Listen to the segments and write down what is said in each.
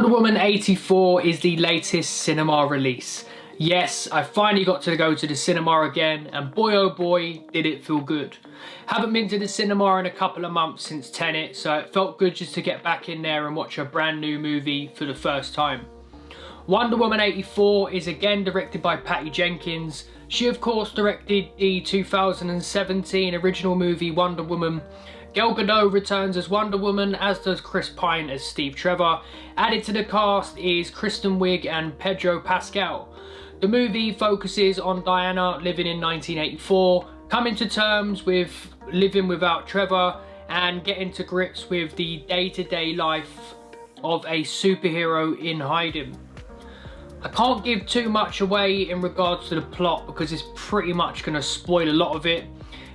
Wonder Woman 84 is the latest cinema release. Yes, I finally got to go to the cinema again, and boy oh boy did it feel good. Haven't been to the cinema in a couple of months since Tenet, so it felt good just to get back in there and watch a brand new movie for the first time. Wonder Woman 84 is again directed by Jenkins. She of course directed the 2017 original movie Wonder Woman. Gadot returns as Wonder Woman, as does Chris Pine as Steve Trevor. Added to the cast is Kristen, Wigg and Pedro Pascal. The movie focuses on Diana living in 1984, coming to terms with living without Trevor and getting to grips with the day-to-day life of a superhero in hiding. I can't give too much away in regards to the plot because it's pretty much going to spoil a lot of it.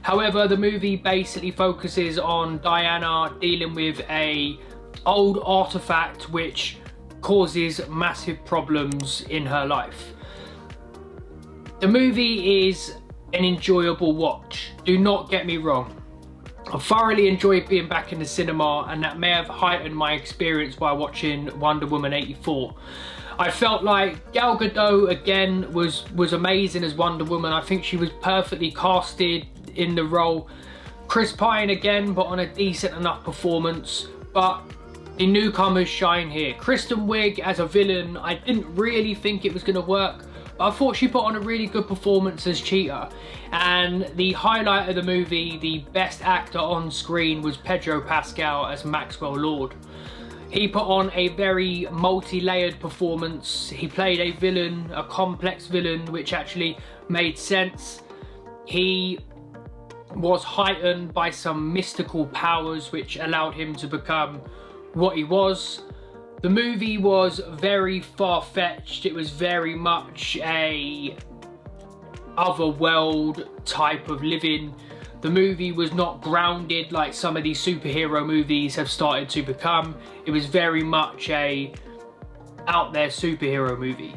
However, the movie basically focuses on Diana dealing with a old artifact which causes massive problems in her life. The movie is an enjoyable watch, do not get me wrong. I thoroughly enjoyed being back in the cinema, and that may have heightened my experience while watching Wonder Woman 84. I felt like Gal Gadot again was amazing as Wonder Woman. I think she was perfectly casted in the role. Chris Pine again put on a decent enough performance, but the newcomers shine here. Kristen Wigg as a villain, I didn't really think it was going to work, but I thought she put on a really good performance as Cheetah. And the highlight of the movie, the best actor on screen, was Pedro Pascal as Maxwell Lord. He put on a very multi-layered performance. He played a villain, a complex villain, which actually made sense. He was heightened by some mystical powers which allowed him to become what he was. The movie was very far-fetched. It was very much a otherworld type of living. The movie was not grounded like some of these superhero movies have started to become. It was very much a out there superhero movie.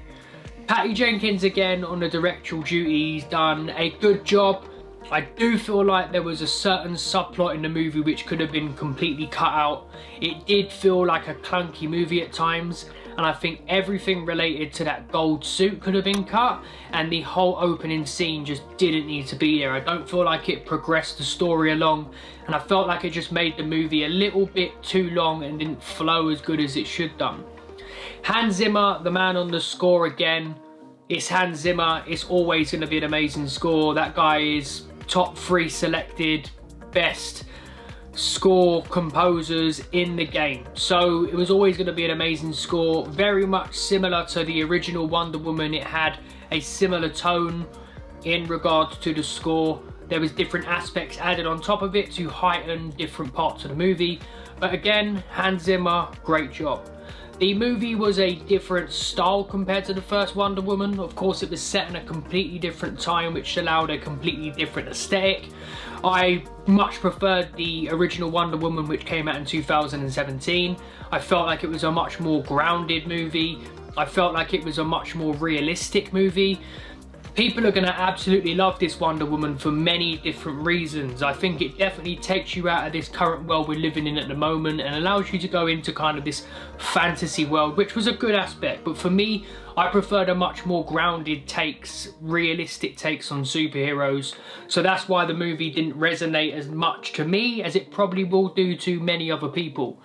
Jenkins again on the directorial duties done a good job. I do feel like there was a certain subplot in the movie which could have been completely cut out. It did feel like a clunky movie at times, and I think everything related to that gold suit could have been cut, and the whole opening scene just didn't need to be there. I don't feel like it progressed the story along, and I felt like it just made the movie a little bit too long and didn't flow as good as it should have done. Hans Zimmer, the man on the score again. It's Hans Zimmer, it's always going to be an amazing score. That guy is top 3 selected best score composers in the game, so it was always going to be an amazing score. Very much similar to the original Wonder Woman, it had a similar tone in regards to the score. There was different aspects added on top of it to heighten different parts of the movie, but again, Hans Zimmer, great job. The movie was a different style compared to the first Wonder Woman. Of course, it was set in a completely different time, which allowed a completely different aesthetic. I much preferred the original Wonder Woman, which came out in 2017. I felt like it was a much more grounded movie. I felt like it was a much more realistic movie. People are going to absolutely love this Wonder Woman for many different reasons. I think it definitely takes you out of this current world we're living in at the moment and allows you to go into kind of this fantasy world, which was a good aspect. But for me, I preferred a much more grounded takes, realistic takes on superheroes. So that's why the movie didn't resonate as much to me as it probably will do to many other people.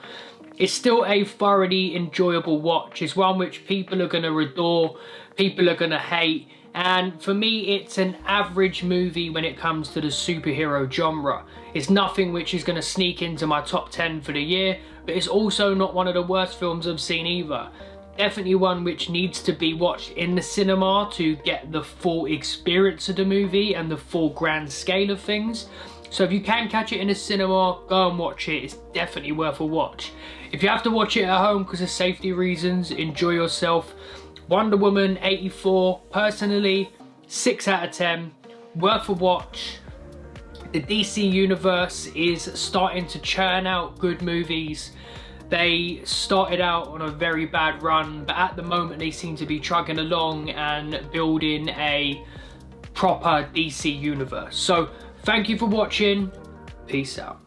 It's still a thoroughly enjoyable watch. It's one which people are going to adore, people are going to hate. And for me, it's an average movie when it comes to the superhero genre. It's nothing which is going to sneak into my top 10 for the year, but it's also not one of the worst films I've seen either. Definitely one which needs to be watched in the cinema to get the full experience of the movie and the full grand scale of things. So if you can catch it in the cinema, go and watch it. It's definitely worth a watch. If you have to watch it at home because of safety reasons, enjoy yourself. Wonder Woman 84, personally, 6 out of 10, worth a watch. The DC universe is starting to churn out good movies. They started out on a very bad run, but at the moment they seem to be trucking along and building a proper DC universe. So thank you for watching, peace out.